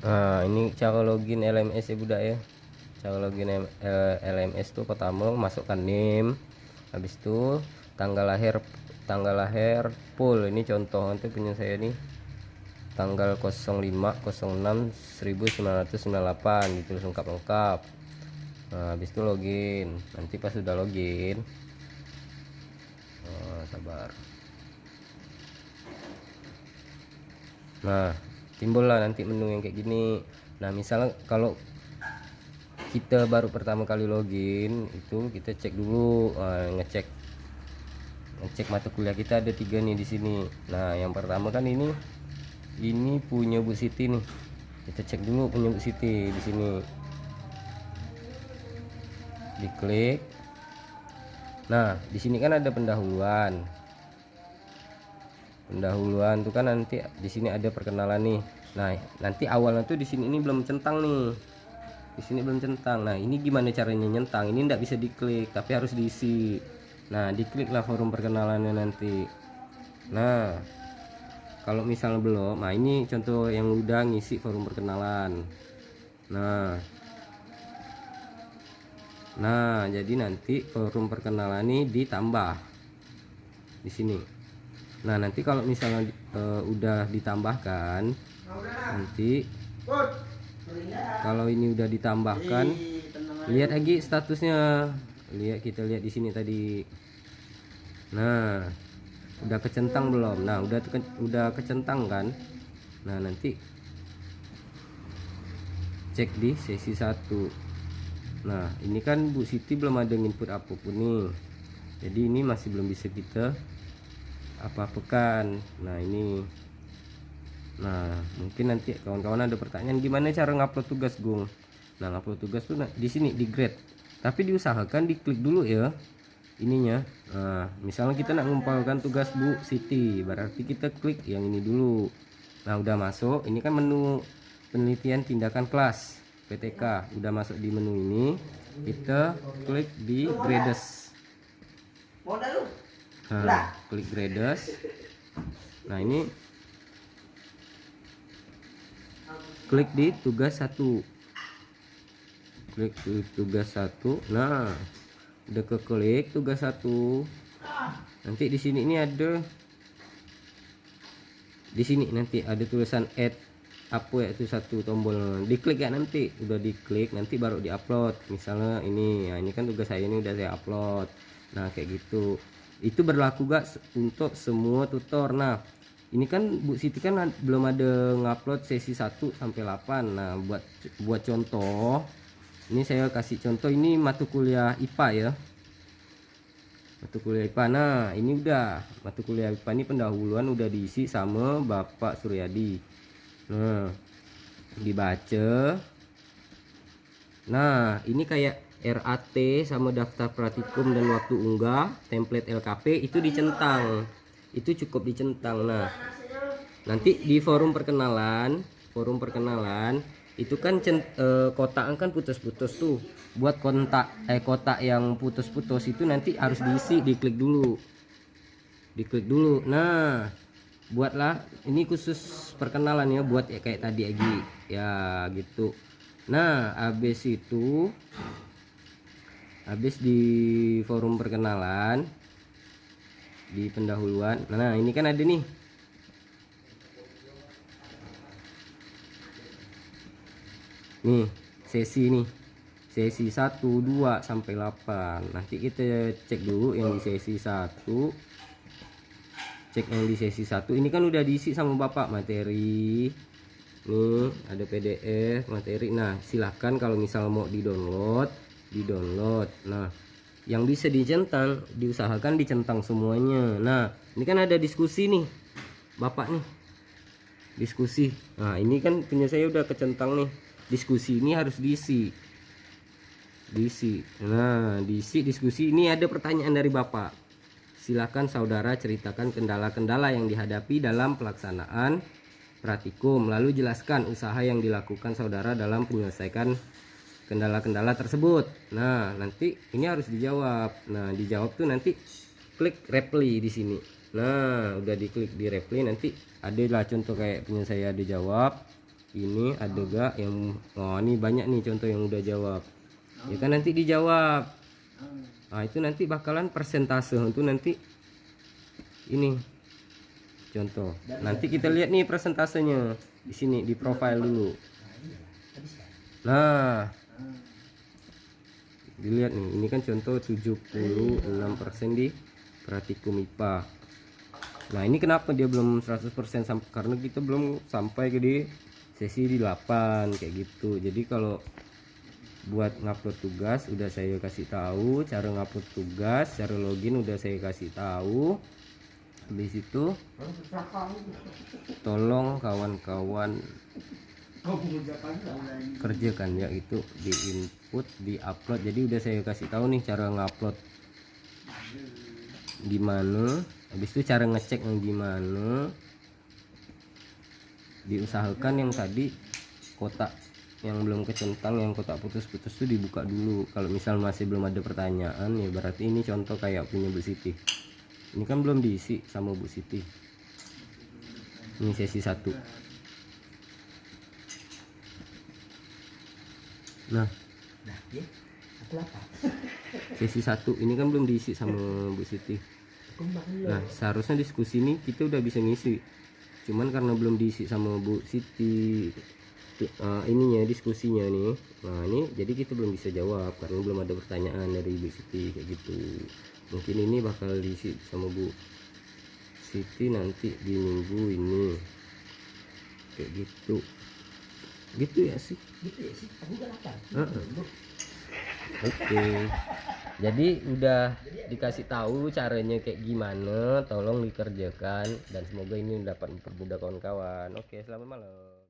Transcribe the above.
Nah, ini cara login LMS ya budak ya. Cara login LMS tuh pertama masukkan name, habis itu tanggal lahir full. Ini contoh nanti punya saya nih, tanggal 05/06/1998 gitu, lengkap. Nah, habis itu login. Nanti pas sudah login, sabar. Nah, timbul lah nanti menu yang kayak gini. Nah, misalnya kalau kita baru pertama kali login itu kita cek dulu, ngecek mata kuliah kita ada 3 nih di sini. Nah, yang pertama kan ini punya Bu Siti nih. Kita cek dulu punya Bu Siti di sini. Diklik. Nah, di sini kan ada pendahuluan. Pendahuluan tuh kan nanti di sini ada perkenalan nih. Nah, nanti awalnya tuh di sini ini belum centang nih. Di sini belum centang. Nah, ini gimana caranya nyentang? Ini enggak bisa diklik, tapi harus diisi. Nah, dikliklah forum perkenalannya nanti. Nah, kalau misalnya belum, nah ini contoh yang udah ngisi forum perkenalan. Nah, jadi nanti forum perkenalan ini ditambah di sini. Nah, nanti kalau misalnya udah ditambahkan, nanti kalau ini udah ditambahkan, lihat lagi statusnya. Kita lihat di sini tadi. Nah, udah kecentang belum? Nah, udah kecentang kan? Nah, nanti cek di sesi 1. Nah, ini kan Bu Siti belum ada input apapun nih. Jadi ini masih belum bisa kita apa-apakan. Nah, ini. Nah, mungkin nanti kawan-kawan ada pertanyaan gimana cara ngupload tugas, Gung. Nah, ngupload tugas tuh di sini di grade. Tapi diusahakan diklik dulu ya ininya. Nah, misalnya kita nak ngumpulkan tugas Bu Siti, berarti kita klik yang ini dulu. Nah, udah masuk. Ini kan menu penelitian tindakan kelas PTK. Udah masuk di menu ini, kita klik di grades. Nah, klik grades. Nah, ini klik di tugas 1. Klik di tugas 1. Nah, udah keklik tugas 1. Nanti di sini ini ada, di sini nanti ada tulisan add apa ya, itu satu tombol, diklik ya. Nanti udah diklik nanti baru diupload. Misalnya ini ya, ini kan tugas saya ini udah saya upload. Nah, kayak gitu. Itu berlaku gak untuk semua tutor. Nah, ini kan Bu Siti kan belum ada ngupload sesi 1 sampai 8. Nah, buat contoh, ini saya kasih contoh, ini mata kuliah IPA ya. Mata kuliah IPA. Nah, ini udah mata kuliah IPA ini pendahuluan udah diisi sama Bapak Suryadi. Nah, dibaca. Nah, ini kayak RAT sama daftar praktikum dan waktu unggah, template LKP itu dicentang. Itu cukup dicentang. Nah, nanti di forum perkenalan itu kan kotak kan putus-putus tuh. Buat kotak yang putus-putus itu nanti harus diisi, diklik dulu. Nah, buatlah ini khusus perkenalan ya, buat ya kayak tadi lagi ya gitu. Nah, habis di forum perkenalan, di pendahuluan. Nah, ini kan ada nih. Nih, sesi 1, 2 sampai 8. Nanti kita cek dulu yang di sesi 1. Cek yang di sesi 1 ini kan udah diisi sama Bapak materi. Nih, ada PDF materi. Nah, silahkan kalau misal mau di-download. Nah, yang bisa dicentang, diusahakan dicentang semuanya. Nah, ini kan ada diskusi nih Bapak nih, diskusi. Nah, ini kan punya saya udah kecentang nih. Diskusi ini harus diisi. Nah, diisi diskusi ini ada pertanyaan dari Bapak. Silakan saudara ceritakan kendala-kendala yang dihadapi dalam pelaksanaan praktikum, lalu jelaskan usaha yang dilakukan saudara dalam menyelesaikan kendala-kendala tersebut. Nah, nanti ini harus dijawab. Nah, dijawab tuh nanti klik reply di sini. Nah, udah diklik di reply, nanti adalah contoh kayak punya saya dijawab. ini ada gak yang ini banyak nih contoh yang udah jawab ya kan, nanti dijawab. Nah itu nanti bakalan persentase itu nanti ini contoh. Nanti kita lihat nih persentasenya di sini di profile dulu. Nah dilihat nih, ini kan contoh 76% di praktikum IPA. Nah ini kenapa dia belum 100% karena kita belum sampai ke di sesi di 8 kayak gitu. Jadi kalau buat ngupload tugas udah saya kasih tahu, cara ngupload tugas, cara login udah saya kasih tahu. Habis itu tolong kawan-kawan kerjakan ya, itu di input, di upload. Jadi udah saya kasih tahu nih cara ngupload gimana, habis itu cara ngecek yang gimana. Diusahakan yang tadi kotak yang belum kecentang, yang kotak putus-putus itu dibuka dulu. Kalau misal masih belum ada pertanyaan ya berarti ini contoh kayak punya Bu Siti. Ini kan belum diisi sama Bu Siti. Ini sesi 1. Nah sesi 1 ini kan belum diisi sama Bu Siti. Nah seharusnya diskusi ini kita udah bisa ngisi, cuman karena belum diisi sama Bu Siti ininya diskusinya nih. Nah ini jadi kita belum bisa jawab karena belum ada pertanyaan dari Bu Siti kayak gitu. Mungkin ini bakal diisi sama Bu Siti nanti di minggu ini kayak gitu ya sih. Oke. Jadi udah dikasih tahu caranya kayak gimana, tolong dikerjakan dan semoga ini dapat mempermudah kawan-kawan. Oke, selamat malam.